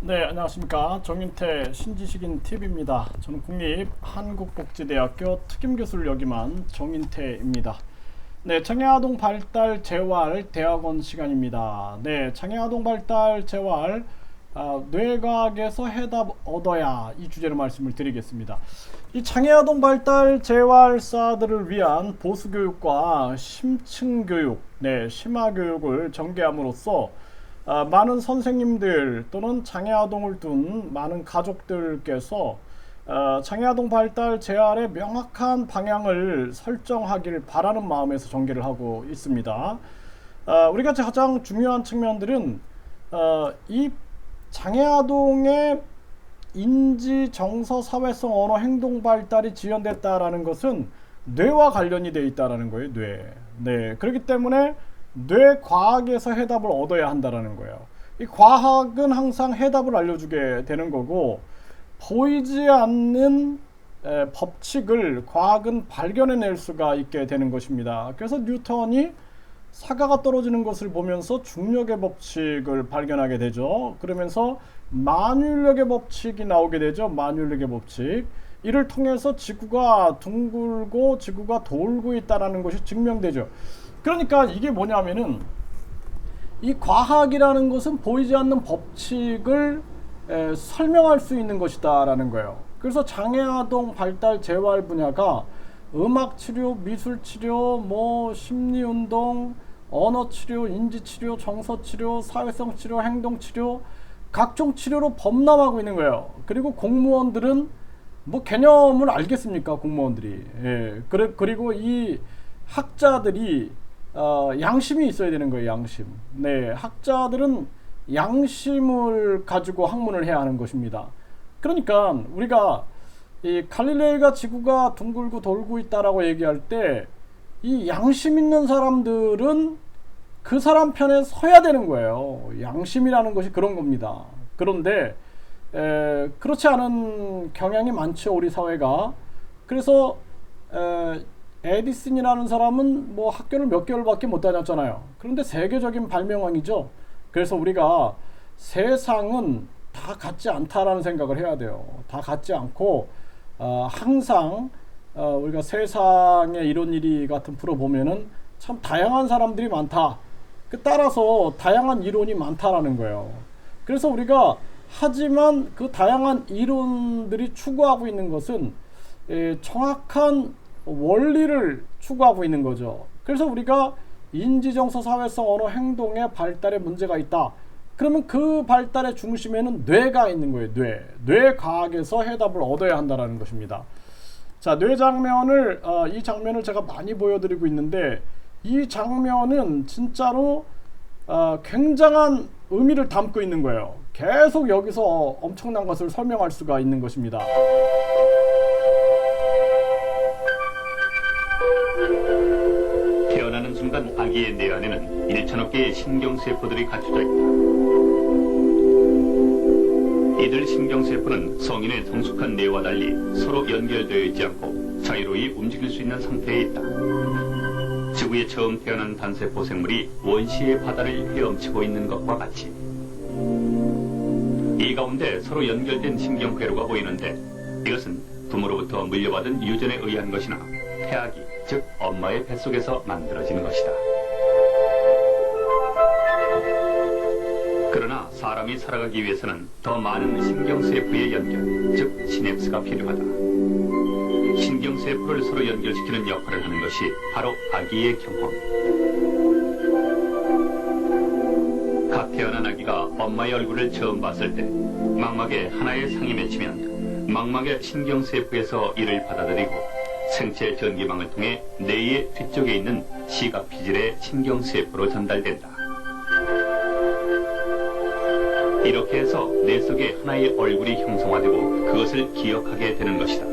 네, 안녕하십니까. 정인태 신지식인 TV입니다. 저는 국립한국복지대학교 특임교수를 역임한 정인태입니다. 네, 장애아동 발달 재활 대학원 시간입니다. 네, 장애아동 발달 재활 뇌과학에서 해답 얻어야, 이 주제로 말씀을 드리겠습니다. 이 장애아동 발달 재활사들을 위한 보수교육과 심층교육, 심화교육을 전개함으로써 많은 선생님들 또는 장애아동을 둔 많은 가족들께서 장애아동 발달 재활의 명확한 방향을 설정하길 바라는 마음에서 전개를 하고 있습니다. 우리가 가장 중요한 측면들은 이 장애아동의 인지, 정서, 사회성, 언어, 행동 발달이 지연됐다라는 것은 뇌와 관련이 되어 있다라는 거예요. 뇌. 네, 그렇기 때문에 뇌과학에서 해답을 얻어야 한다라는 거예요. 이 과학은 항상 해답을 알려주게 되는 거고, 보이지 않는 법칙을 과학은 발견해낼 수가 있게 되는 것입니다. 그래서 뉴턴이 사과가 떨어지는 것을 보면서 중력의 법칙을 발견하게 되죠. 그러면서 만유인력의 법칙이 나오게 되죠. 만유인력의 법칙. 이를 통해서 지구가 둥글고 지구가 돌고 있다는 것이 증명되죠. 그러니까 이게 뭐냐면은, 이 과학이라는 것은 보이지 않는 법칙을 설명할 수 있는 것이다 라는 거예요. 그래서 장애아동 발달 재활 분야가 음악치료, 미술치료, 심리운동, 언어치료, 인지치료, 정서치료, 사회성치료, 행동치료, 각종 치료로 범람하고 있는 거예요. 그리고 공무원들은 개념을 알겠습니까? 공무원들이. 그리고 이 학자들이 양심이 있어야 되는 거예요. 양심. 네, 학자들은 양심을 가지고 학문을 해야 하는 것입니다. 그러니까 우리가 이 갈릴레이가 지구가 둥글고 돌고 있다라고 얘기할 때, 이 양심 있는 사람들은 그 사람 편에 서야 되는 거예요. 양심이라는 것이 그런 겁니다. 그런데 그렇지 않은 경향이 많죠, 우리 사회가. 그래서 에디슨이라는 사람은 학교를 몇 개월밖에 못 다녔잖아요. 그런데 세계적인 발명왕이죠. 그래서 우리가 세상은 다 같지 않다라는 생각을 해야 돼요. 다 같지 않고 항상 우리가 세상에 이런 일이 같은 프로 보면은 참 다양한 사람들이 많다. 따라서 다양한 이론이 많다라는 거예요. 그래서 우리가 하지만 그 다양한 이론들이 추구하고 있는 것은 정확한 원리를 추구하고 있는 거죠. 그래서 우리가 인지정서, 사회성, 언어, 행동의 발달에 문제가 있다. 그러면 그 발달의 중심에는 뇌가 있는 거예요. 뇌과학에서 해답을 얻어야 한다는 것입니다. 자, 뇌 장면을 이 장면을 제가 많이 보여드리고 있는데, 이 장면은 진짜로 굉장한 의미를 담고 있는 거예요. 계속 여기서 엄청난 것을 설명할 수가 있는 것입니다. 태어나는 순간 아기의 뇌 안에는 1천억 개의 신경세포들이 갖춰져 있다. 이들 신경세포는 성인의 성숙한 뇌와 달리 서로 연결되어 있지 않고 자유로이 움직일 수 있는 상태에 있다. 지구에 처음 태어난 단세포 생물이 원시의 바다를 헤엄치고 있는 것과 같이, 이 가운데 서로 연결된 신경회로가 보이는데, 이것은 부모로부터 물려받은 유전에 의한 것이나 태아기, 즉 엄마의 뱃속에서 만들어지는 것이다. 그러나 사람이 살아가기 위해서는 더 많은 신경세포의 연결, 즉 시냅스가 필요하다. 신경세포를 서로 연결시키는 역할을 하는 것이 바로 아기의 경험. 갓 태어난 아기가 엄마의 얼굴을 처음 봤을 때 망막에 하나의 상이 맺히면 망막의 신경세포에서 이를 받아들이고 생체 전기망을 통해 뇌의 뒤쪽에 있는 시각피질의 신경세포로 전달된다. 이렇게 해서 뇌 속에 하나의 얼굴이 형성화되고 그것을 기억하게 되는 것이다.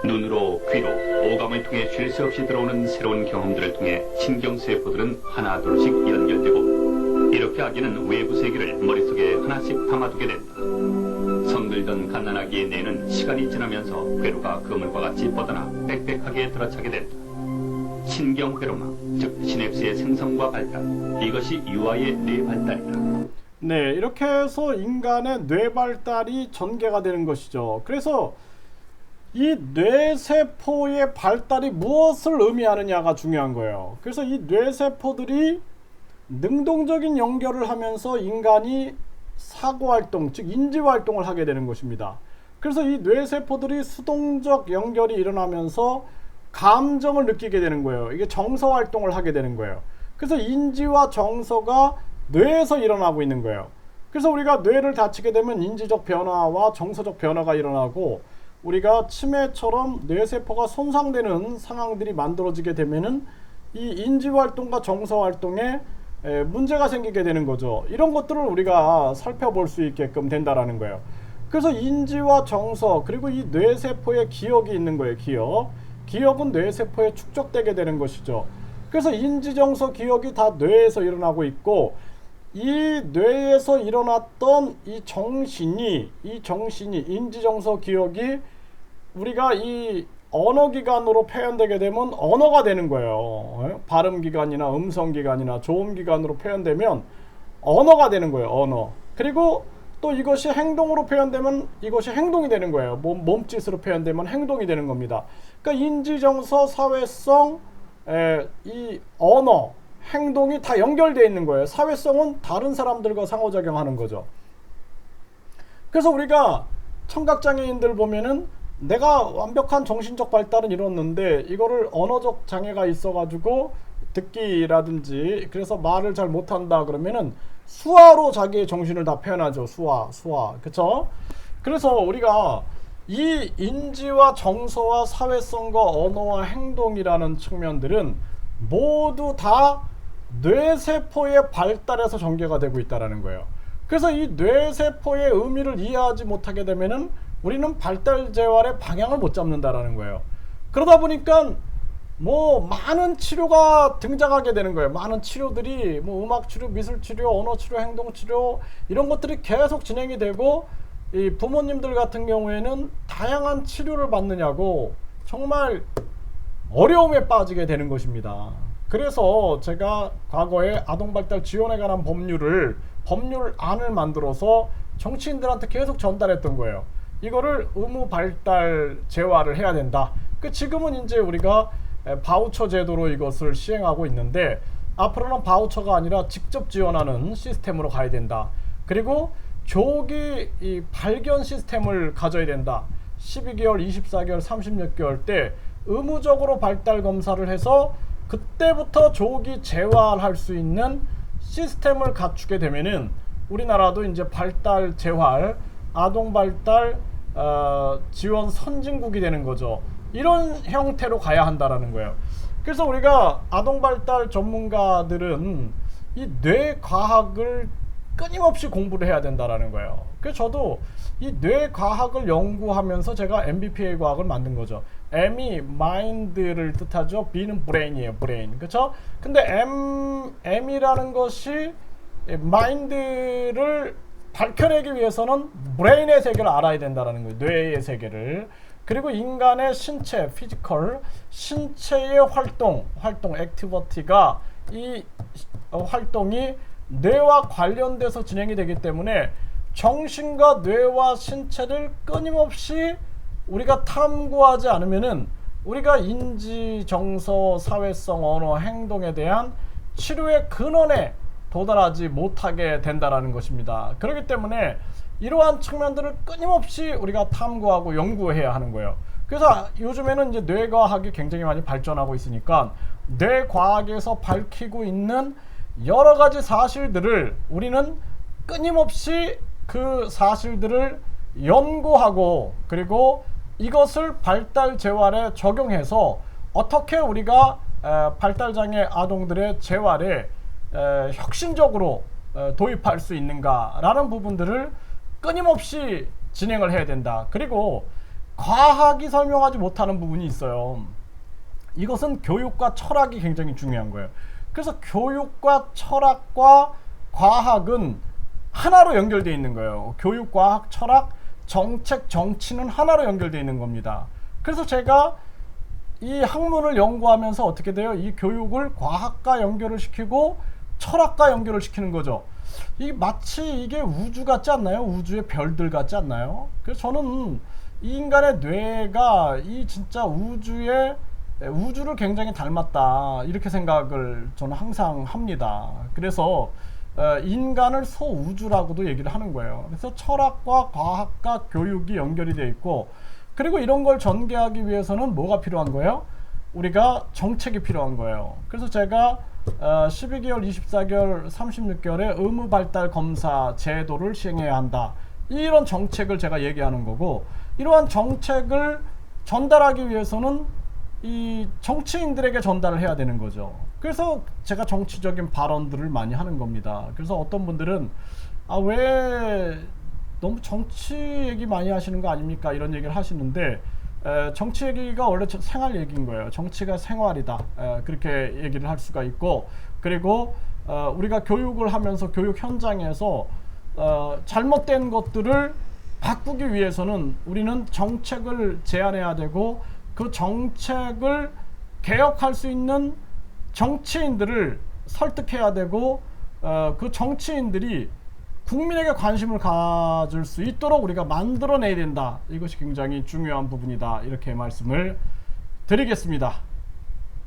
눈으로, 귀로, 오감을 통해 쉴 새 없이 들어오는 새로운 경험들을 통해 신경세포들은 하나 둘씩 연결되고, 이렇게 아기는 외부 세계를 머릿속에 하나씩 담아두게 된다. 성들던 갓난아기의 뇌는 시간이 지나면서 회로가 그물과 같이 뻗어나 빽빽하게 들어차게 된다. 신경회로망, 즉 시냅스의 생성과 발달, 이것이 유아의 뇌 발달이다. 네, 이렇게 해서 인간의 뇌 발달이 전개가 되는 것이죠. 그래서 이 뇌세포의 발달이 무엇을 의미하느냐가 중요한 거예요. 그래서 이 뇌세포들이 능동적인 연결을 하면서 인간이 사고활동, 즉 인지활동을 하게 되는 것입니다. 그래서 이 뇌세포들이 수동적 연결이 일어나면서 감정을 느끼게 되는 거예요. 이게 정서활동을 하게 되는 거예요. 그래서 인지와 정서가 뇌에서 일어나고 있는 거예요. 그래서 우리가 뇌를 다치게 되면 인지적 변화와 정서적 변화가 일어나고, 우리가 치매처럼 뇌세포가 손상되는 상황들이 만들어지게 되면은 이 인지활동과 정서활동에 문제가 생기게 되는 거죠. 이런 것들을 우리가 살펴볼 수 있게끔 된다라는 거예요. 그래서 인지와 정서, 그리고 이 뇌세포의 기억이 있는 거예요. 기억은 뇌세포에 축적되게 되는 것이죠. 그래서 인지, 정서, 기억이 다 뇌에서 일어나고 있고, 이 뇌에서 일어났던 이 정신이 인지, 정서, 기억이 우리가 이 언어기관으로 표현되게 되면 언어가 되는 거예요. 발음기관이나 음성기관이나 조음기관으로 표현되면 언어가 되는 거예요. 언어. 그리고 또 이것이 행동으로 표현되면 이것이 행동이 되는 거예요. 몸짓으로 표현되면 행동이 되는 겁니다. 그러니까 인지정서, 사회성, 이 언어, 행동이 다 연결되어 있는 거예요. 사회성은 다른 사람들과 상호작용하는 거죠. 그래서 우리가 청각장애인들 보면은 내가 완벽한 정신적 발달은 이뤘는데 이거를 언어적 장애가 있어가지고 듣기라든지 그래서 말을 잘 못한다 그러면은 수화로 자기의 정신을 다 표현하죠. 수화. 그쵸? 그래서 우리가 이 인지와 정서와 사회성과 언어와 행동이라는 측면들은 모두 다 뇌세포의 발달에서 전개가 되고 있다는 거예요. 그래서 이 뇌세포의 의미를 이해하지 못하게 되면은 우리는 발달 재활의 방향을 못 잡는다라는 거예요. 그러다 보니까 뭐 많은 치료가 등장하게 되는 거예요. 많은 치료들이 뭐 음악 치료, 미술 치료, 언어 치료, 행동 치료 이런 것들이 계속 진행이 되고, 이 부모님들 같은 경우에는 다양한 치료를 받느냐고 정말 어려움에 빠지게 되는 것입니다. 그래서 제가 과거에 아동발달 지원에 관한 법률안을 만들어서 정치인들한테 계속 전달했던 거예요. 이거를 의무 발달 재활을 해야 된다. 지금은 이제 우리가 바우처 제도로 이것을 시행하고 있는데, 앞으로는 바우처가 아니라 직접 지원하는 시스템으로 가야 된다. 그리고 조기 이 발견 시스템을 가져야 된다. 12개월, 24개월, 30몇 개월 때 의무적으로 발달 검사를 해서 그때부터 조기 재활할 수 있는 시스템을 갖추게 되면은 우리나라도 이제 발달 재활, 아동 발달 지원 선진국이 되는 거죠. 이런 형태로 가야 한다라는 거예요. 그래서 우리가 아동 발달 전문가들은 이 뇌과학을 끊임없이 공부를 해야 된다라는 거예요. 그래서 저도 이 뇌과학을 연구하면서 제가 MBPA 과학을 만든 거죠. M이 mind를 뜻하죠. B는 brain이에요. brain. 그렇죠? 근데 M이라는 것이 mind를 밝혀내기 위해서는 브레인의 세계를 알아야 된다는 거예요. 뇌의 세계를. 그리고 인간의 신체, 피지컬, 신체의 활동, 액티비티가 이 활동이 뇌와 관련돼서 진행이 되기 때문에 정신과 뇌와 신체를 끊임없이 우리가 탐구하지 않으면은 우리가 인지, 정서, 사회성, 언어, 행동에 대한 치료의 근원에 도달하지 못하게 된다라는 것입니다. 그렇기 때문에 이러한 측면들을 끊임없이 우리가 탐구하고 연구해야 하는 거예요. 그래서 요즘에는 이제 뇌과학이 굉장히 많이 발전하고 있으니까 뇌과학에서 밝히고 있는 여러 가지 사실들을 우리는 끊임없이 그 사실들을 연구하고, 그리고 이것을 발달 재활에 적용해서 어떻게 우리가 발달장애 아동들의 재활에 혁신적으로 도입할 수 있는가라는 부분들을 끊임없이 진행을 해야 된다. 그리고 과학이 설명하지 못하는 부분이 있어요. 이것은 교육과 철학이 굉장히 중요한 거예요. 그래서 교육과 철학과 과학은 하나로 연결되어 있는 거예요. 교육, 과학, 철학, 정책, 정치는 하나로 연결되어 있는 겁니다. 그래서 제가 이 학문을 연구하면서 어떻게 돼요? 이 교육을 과학과 연결을 시키고 철학과 연결을 시키는 거죠. 이 마치 이게 우주 같지 않나요? 우주의 별들 같지 않나요? 그래서 저는 이 인간의 뇌가 이 진짜 우주를 굉장히 닮았다 이렇게 생각을 저는 항상 합니다. 그래서 인간을 소우주라고도 얘기를 하는 거예요. 그래서 철학과 과학과 교육이 연결이 되어 있고, 그리고 이런 걸 전개하기 위해서는 뭐가 필요한 거예요? 우리가 정책이 필요한 거예요. 그래서 제가 12개월, 24개월, 36개월의 의무 발달 검사 제도를 시행해야 한다. 이런 정책을 제가 얘기하는 거고, 이러한 정책을 전달하기 위해서는 이 정치인들에게 전달을 해야 되는 거죠. 그래서 제가 정치적인 발언들을 많이 하는 겁니다. 그래서 어떤 분들은 왜 너무 정치 얘기 많이 하시는 거 아닙니까? 이런 얘기를 하시는데, 정치 얘기가 원래 생활 얘기인 거예요. 정치가 생활이다. 그렇게 얘기를 할 수가 있고, 그리고 우리가 교육을 하면서 교육 현장에서 잘못된 것들을 바꾸기 위해서는 우리는 정책을 제안해야 되고, 그 정책을 개혁할 수 있는 정치인들을 설득해야 되고, 그 정치인들이 국민에게 관심을 가질 수 있도록 우리가 만들어내야 된다. 이것이 굉장히 중요한 부분이다. 이렇게 말씀을 드리겠습니다.